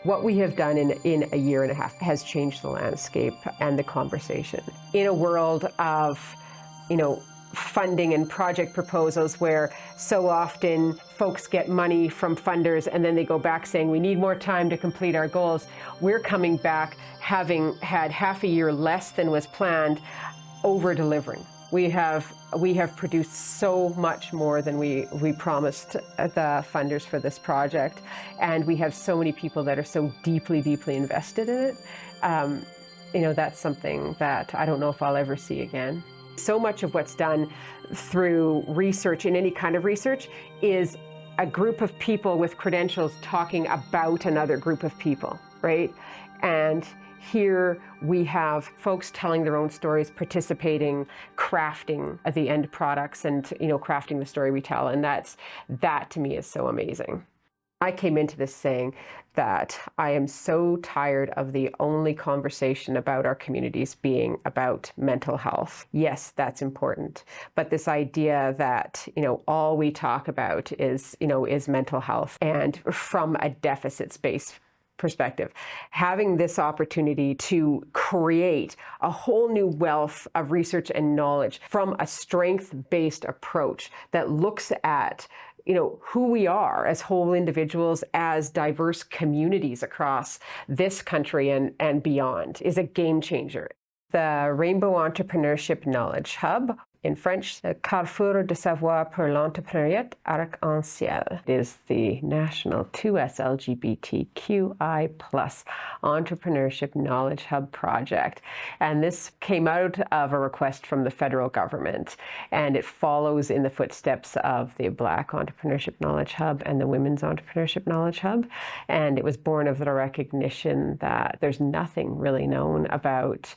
What we have done in a year and a half has changed the landscape and the conversation. In a world of, funding and project proposals where so often folks get money from funders and then they go back saying we need more time to complete our goals, we're coming back having had half a year less than was planned, over-delivering. We have produced so much more than we promised the funders for this project, and we have so many people that are so deeply, deeply invested in it. That's something that I don't know if I'll ever see again. So much of what's done through research, in any kind of research, is a group of people with credentials talking about another group of people, right? And here we have folks telling their own stories, participating, crafting the end products, and crafting the story we tell. And that to me is so amazing. I came into this saying that I am so tired of the only conversation about our communities being about mental health. Yes, that's important. But this idea that, all we talk about is mental health, and from a deficit-based perspective. Having this opportunity to create a whole new wealth of research and knowledge from a strength-based approach that looks at who we are as whole individuals, as diverse communities across this country and beyond, is a game changer. The Rainbow Entrepreneurship Knowledge Hub, in French, the Carrefour de Savoir pour l'Entrepreneuriat Arc-en-Ciel, is the national 2S LGBTQI+ Entrepreneurship Knowledge Hub project. And this came out of a request from the federal government, and it follows in the footsteps of the Black Entrepreneurship Knowledge Hub and the Women's Entrepreneurship Knowledge Hub. And it was born of the recognition that there's nothing really known about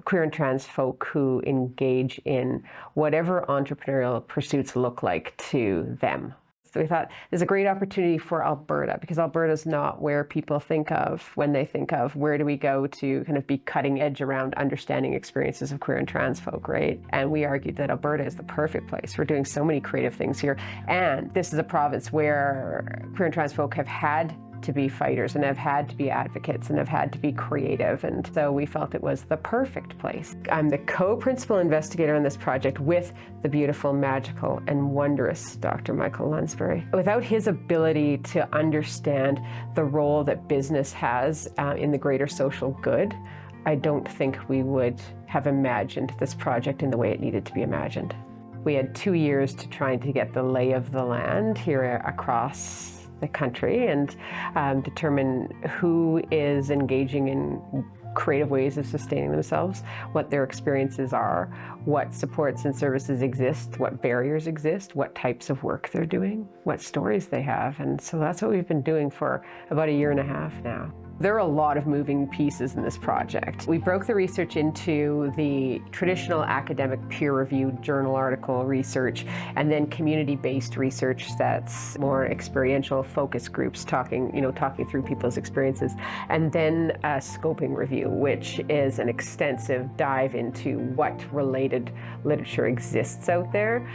queer and trans folk who engage in whatever entrepreneurial pursuits look like to them. So we thought there's a great opportunity for Alberta, because Alberta's not where people think of when they think of where do we go to kind of be cutting edge around understanding experiences of queer and trans folk, right? And we argued that Alberta is the perfect place. We're doing so many creative things here. And this is a province where queer and trans folk have had to be fighters and have had to be advocates and have had to be creative. And so we felt it was the perfect place. I'm the co-principal investigator on this project with the beautiful, magical, and wondrous Dr. Michael Lunsbury. Without his ability to understand the role that business has in the greater social good, I don't think we would have imagined this project in the way it needed to be imagined. We had 2 years to try to get the lay of the land here across the country and determine who is engaging in creative ways of sustaining themselves, what their experiences are, what supports and services exist, what barriers exist, what types of work they're doing, what stories they have. And so that's what we've been doing for about 1.5 years now. There are a lot of moving pieces in this project. We broke the research into the traditional academic peer-reviewed journal article research, and then community-based research that's more experiential focus groups talking through people's experiences, and then a scoping review, which is an extensive dive into what related literature exists out there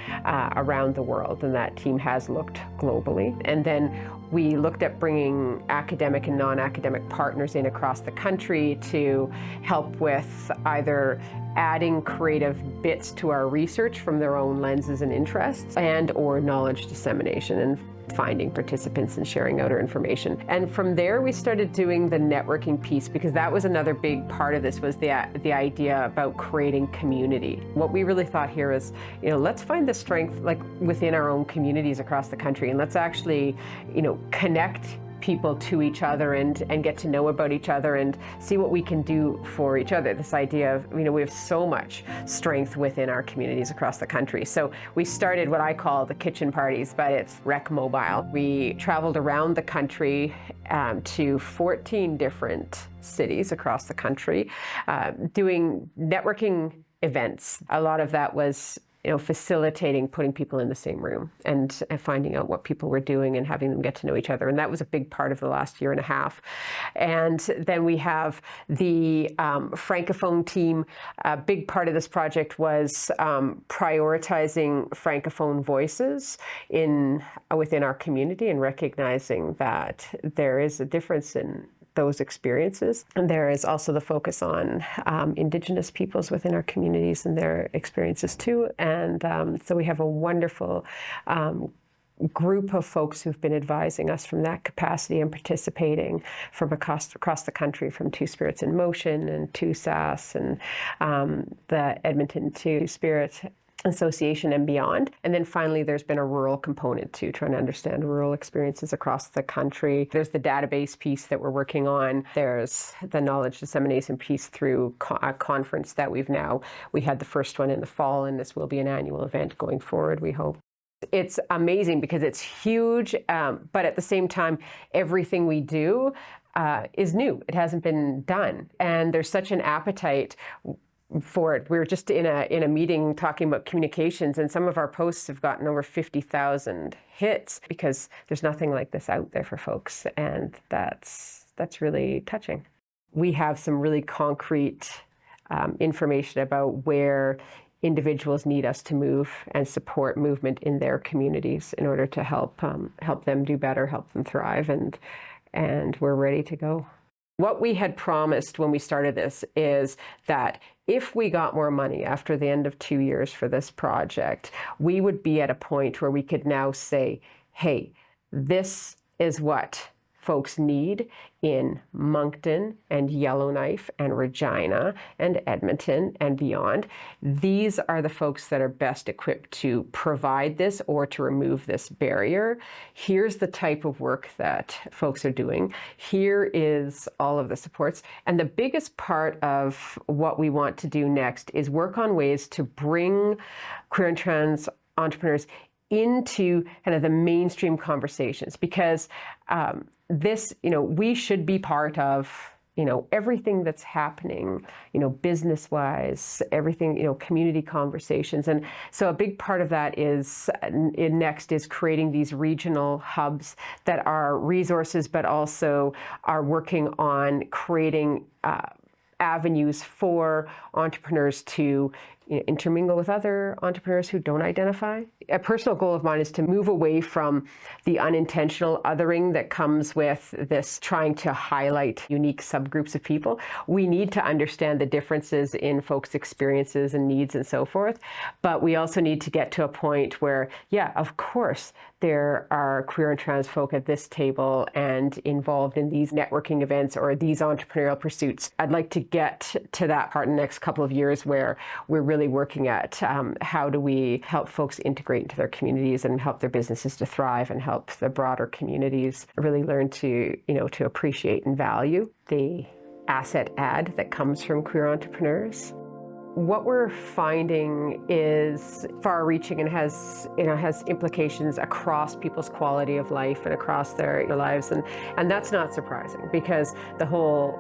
around the world, and that team has looked globally. And then we looked at bringing academic and non-academic partners in across the country to help with either adding creative bits to our research from their own lenses and interests, and or knowledge dissemination and finding participants and sharing out our information. And from there we started doing the networking piece, because that was another big part of this, was the idea about creating community. What we really thought here is, let's find the strength within our own communities across the country, and let's actually, connect people to each other and get to know about each other and see what we can do for each other. This idea of, we have so much strength within our communities across the country. So we started what I call the kitchen parties, but it's Rec Mobile. We traveled around the country to 14 different cities across the country, doing networking events. A lot of that was facilitating putting people in the same room and finding out what people were doing and having them get to know each other. And that was a big part of the last 1.5 years. And then we have the Francophone team. A big part of this project was prioritizing Francophone voices within our community, and recognizing that there is a difference in those experiences. And there is also the focus on Indigenous peoples within our communities and their experiences too. And so we have a wonderful group of folks who've been advising us from that capacity and participating from across the country, from Two Spirits in Motion and Two SAS and the Edmonton Two Spirits Association and beyond. And then finally, there's been a rural component too, trying to understand rural experiences across the country. There's the database piece that we're working on. There's the knowledge dissemination piece through a conference that we had the first one in the fall, and this will be an annual event going forward, we hope. It's amazing because it's huge, but at the same time, everything we do is new. It hasn't been done. And there's such an appetite for it. We were just in a meeting talking about communications, and some of our posts have gotten over 50,000 hits because there's nothing like this out there for folks, and that's really touching. We have some really concrete information about where individuals need us to move and support movement in their communities in order to help them do better, help them thrive, and we're ready to go. What we had promised when we started this is that if we got more money after the end of 2 years for this project, we would be at a point where we could now say, hey, this is what folks need in Moncton and Yellowknife and Regina and Edmonton and beyond. These are the folks that are best equipped to provide this or to remove this barrier. Here's the type of work that folks are doing. Here is all of the supports. And the biggest part of what we want to do next is work on ways to bring queer and trans entrepreneurs into kind of the mainstream conversations, because this, we should be part of, everything that's happening, business-wise, everything, community conversations. And so a big part of that is, next is creating these regional hubs that are resources, but also are working on creating avenues for entrepreneurs to intermingle with other entrepreneurs who don't identify. A personal goal of mine is to move away from the unintentional othering that comes with this trying to highlight unique subgroups of people. We need to understand the differences in folks' experiences and needs and so forth, but we also need to get to a point where, yeah, of course, there are queer and trans folk at this table and involved in these networking events or these entrepreneurial pursuits. I'd like to get to that part in the next couple of years where we're really working at how do we help folks integrate into their communities and help their businesses to thrive and help the broader communities really learn to, to appreciate and value the asset add that comes from queer entrepreneurs. What we're finding is far-reaching and has implications across people's quality of life and across their lives, and that's not surprising because the whole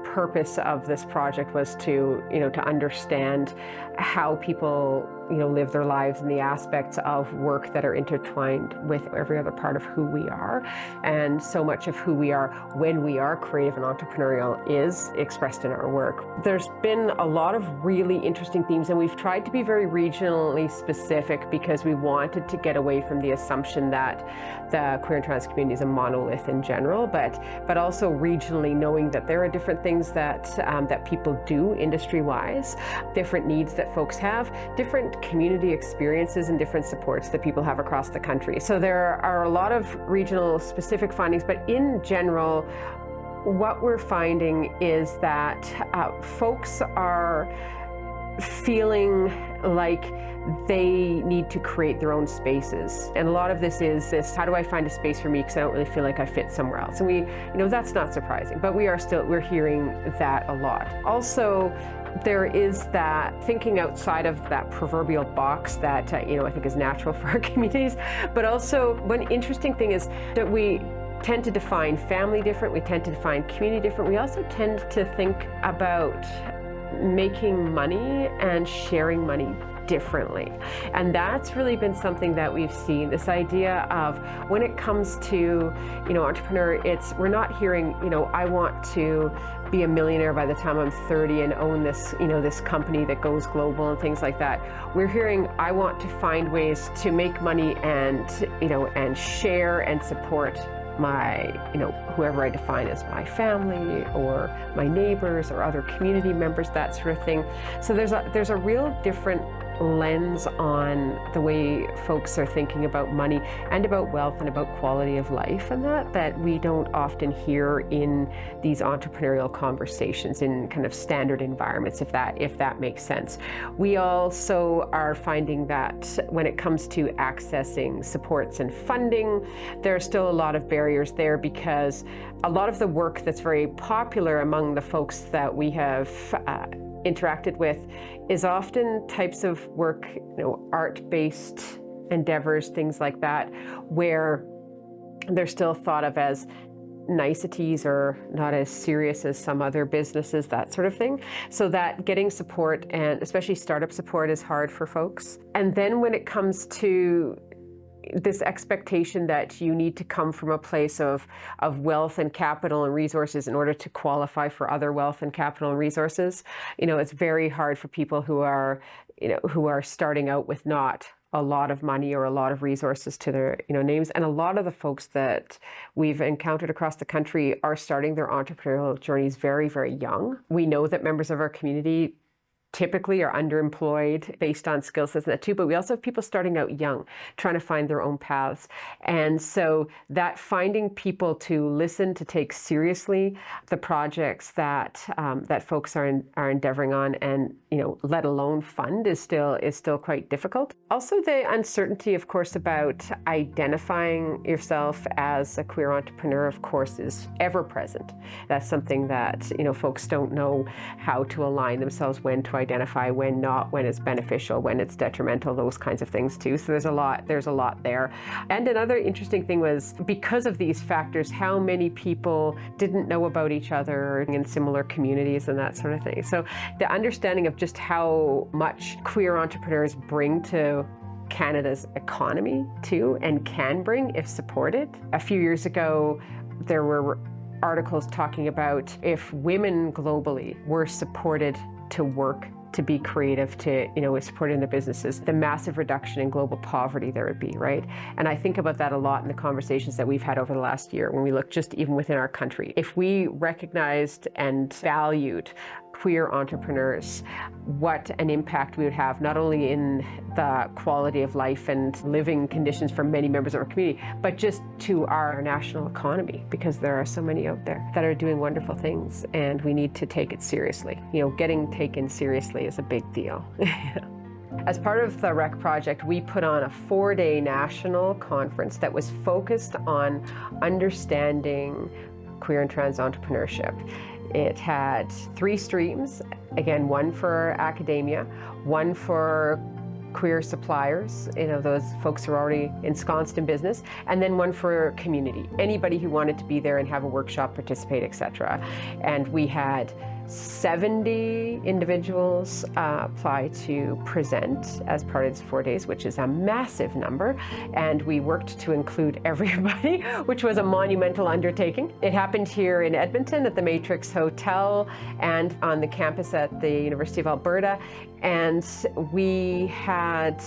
purpose of this project was to understand how people live their lives and the aspects of work that are intertwined with every other part of who we are. And so much of who we are when we are creative and entrepreneurial is expressed in our work. There's been a lot of really interesting themes, and we've tried to be very regionally specific because we wanted to get away from the assumption that the queer and trans community is a monolith in general, but also regionally knowing that there are different things that people do industry-wise, different needs that folks have, different community experiences and different supports that people have across the country. So there are a lot of regional specific findings, but in general, what we're finding is that folks are feeling like they need to create their own spaces. And a lot of this is how do I find a space for me because I don't really feel like I fit somewhere else. And that's not surprising, but we're hearing that a lot. Also, there is that thinking outside of that proverbial box that, I think is natural for our communities. But also, one interesting thing is that we tend to define family different, we tend to define community different. We also tend to think about making money and sharing money differently. And that's really been something that we've seen, this idea of when it comes to, entrepreneur, we're not hearing, I want to be a millionaire by the time I'm 30 and own this, this company that goes global and things like that. We're hearing, I want to find ways to make money and, and share and support whoever I define as my family or my neighbors or other community members, that sort of thing. So there's a real different lens on the way folks are thinking about money and about wealth and about quality of life, and that we don't often hear in these entrepreneurial conversations in kind of standard environments, if that makes sense. We also are finding that when it comes to accessing supports and funding, there are still a lot of barriers there, because a lot of the work that's very popular among the folks that we have interacted with is often types of work, art-based endeavors, things like that, where they're still thought of as niceties or not as serious as some other businesses, that sort of thing. So that getting support, and especially startup support, is hard for folks. And then when it comes to this expectation that you need to come from a place of wealth and capital and resources in order to qualify for other wealth and capital and resources, it's very hard for people who are starting out with not a lot of money or a lot of resources to their names. And a lot of the folks that we've encountered across the country are starting their entrepreneurial journeys very, very young. We know that members of our community typically are underemployed based on skill sets and that too, but we also have people starting out young, trying to find their own paths. And so that finding people to listen, to take seriously the projects that folks are endeavoring on, and let alone fund, is still quite difficult. Also, the uncertainty, of course, about identifying yourself as a queer entrepreneur, of course, is ever present. That's something that folks don't know how to align themselves, when to identify, when not, when it's beneficial, when it's detrimental, those kinds of things too. So there's a lot there. And another interesting thing was, because of these factors, how many people didn't know about each other in similar communities and that sort of thing. So the understanding of just how much queer entrepreneurs bring to Canada's economy too, and can bring if supported. A few years ago, there were articles talking about if women globally were supported to work, to be creative, to, supporting their businesses, the massive reduction in global poverty there would be, right? And I think about that a lot in the conversations that we've had over the last year, when we look just even within our country. If we recognized and valued queer entrepreneurs, what an impact we would have, not only in the quality of life and living conditions for many members of our community, but just to our national economy, because there are so many out there that are doing wonderful things, and we need to take it seriously. Getting taken seriously is a big deal. As part of the REC project, we put on a 4-day national conference that was focused on understanding queer and trans entrepreneurship. It had 3 streams, again, one for academia, one for queer suppliers, those folks who are already ensconced in business, and then one for community, anybody who wanted to be there and have a workshop, participate, etc. And we had 70 individuals apply to present as part of these 4 days, which is a massive number. And we worked to include everybody, which was a monumental undertaking. It happened here in Edmonton at the Matrix Hotel and on the campus at the University of Alberta. And we had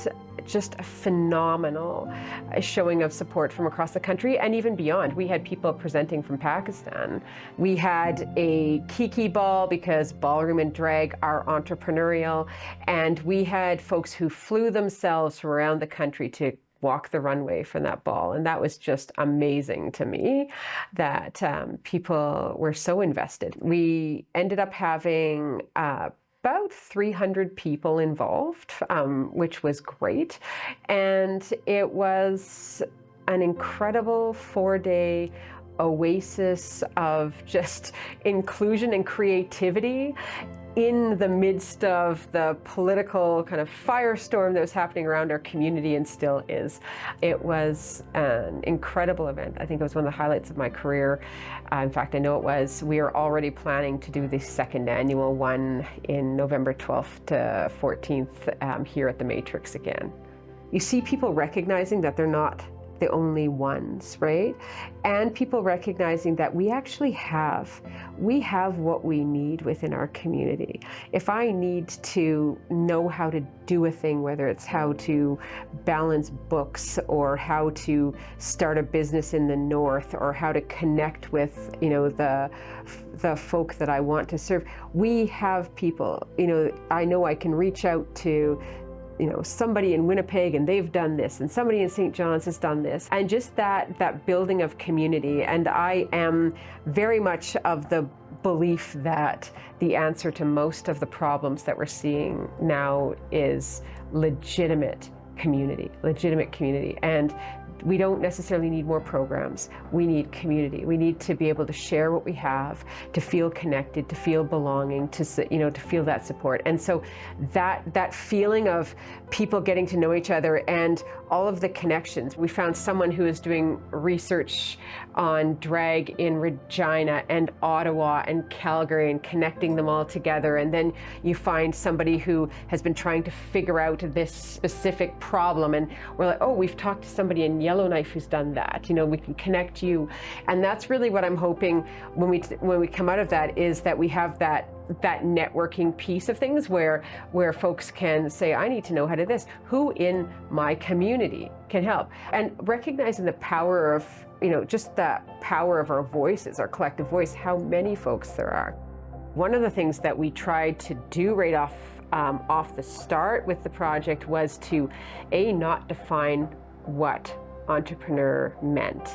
just a phenomenal showing of support from across the country and even beyond. We had people presenting from Pakistan. We had a kiki ball, because ballroom and drag are entrepreneurial. And we had folks who flew themselves from around the country to walk the runway for that ball. And that was just amazing to me, that people were so invested. We ended up having about 300 people involved, which was great. And it was an incredible 4-day oasis of just inclusion and creativity in the midst of the political kind of firestorm that was happening around our community, and still is. It was an incredible event. I think it was one of the highlights of my career. In fact, I know it was. We are already planning to do the 2nd annual one in November 12th to 14th here at the Matrix again. You see people recognizing that they're not the only ones, right? And people recognizing that we actually have what we need within our community. If I need to know how to do a thing, whether it's how to balance books or how to start a business in the north or how to connect with, the folk that I want to serve, we have people. I know I can reach out to somebody in Winnipeg and they've done this, and somebody in St. John's has done this, and just that building of community. And I am very much of the belief that the answer to most of the problems that we're seeing now is legitimate community. And we don't necessarily need more programs. We need community. We need to be able to share what we have, to feel connected, to feel belonging, to feel that support. And so that feeling of people getting to know each other and all of the connections. We found someone who is doing research on drag in Regina and Ottawa and Calgary and connecting them all together. And then you find somebody who has been trying to figure out this specific problem. And we're like, oh, we've talked to somebody in Yellowknife who's done that. We can connect you. And that's really what I'm hoping when we come out of that, is that we have that networking piece of things where folks can say, I need to know how to this. Who in my community can help? And recognizing the power of, just the power of our voices, our collective voice, how many folks there are. One of the things that we tried to do right off the start with the project was to, not define what entrepreneur meant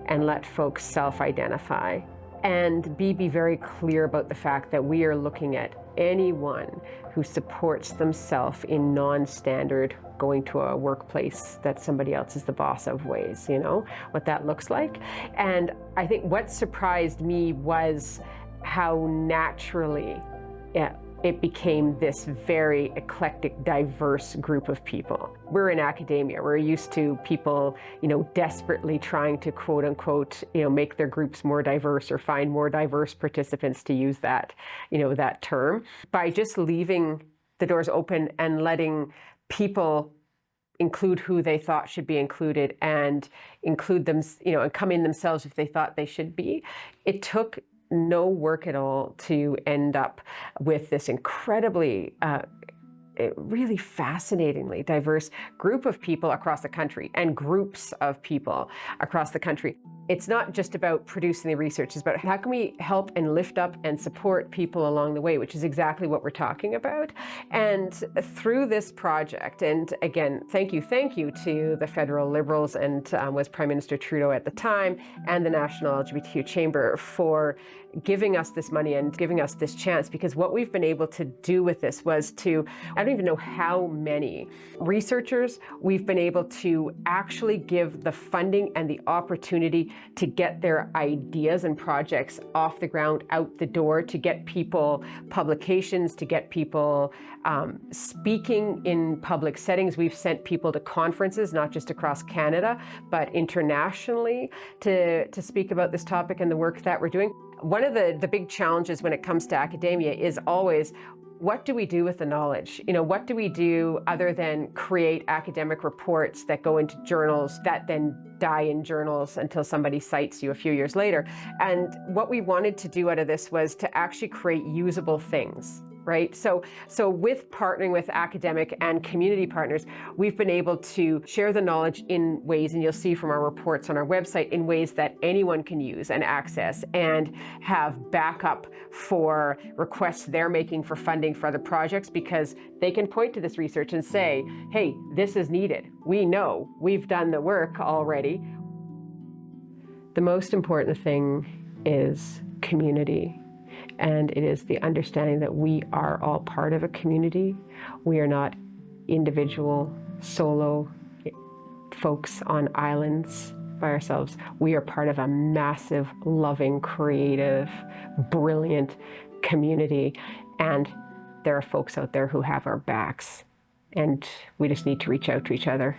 and let folks self-identify, and be very clear about the fact that we are looking at anyone who supports themselves in non-standard, going to a workplace that somebody else is the boss of ways, what that looks like. And I think what surprised me was how naturally it became this very eclectic, diverse group of people. We're in academia. We're used to people, desperately trying to quote unquote, make their groups more diverse or find more diverse participants, to use that, that term. By just leaving the doors open and letting people include who they thought should be included and include them, and come in themselves if they thought they should be, it took no work at all to end up with this incredibly, really fascinatingly diverse group of people across the country, and groups of people across the country. It's not just about producing the research, it's about how can we help and lift up and support people along the way, which is exactly what we're talking about. And through this project, and again, thank you to the federal Liberals and was Prime Minister Trudeau at the time, and the National LGBTQ Chamber for giving us this money and giving us this chance, because what we've been able to do with this was to, I don't even know how many researchers we've been able to actually give the funding and the opportunity to get their ideas and projects off the ground, out the door, to get people publications, to get people speaking in public settings. We've sent people to conferences, not just across Canada, but internationally, to speak about this topic and the work that we're doing. One of the big challenges when it comes to academia is always, what do we do with the knowledge? What do we do other than create academic reports that go into journals that then die in journals until somebody cites you a few years later? And what we wanted to do out of this was to actually create usable things. Right? So with partnering with academic and community partners, we've been able to share the knowledge in ways, and you'll see from our reports on our website, in ways that anyone can use and access, and have backup for requests they're making for funding for other projects, because they can point to this research and say, hey, this is needed. We know, we've done the work already. The most important thing is community. And it is the understanding that we are all part of a community. We are not individual, solo folks on islands by ourselves. We are part of a massive, loving, creative, brilliant community. And there are folks out there who have our backs. And we just need to reach out to each other.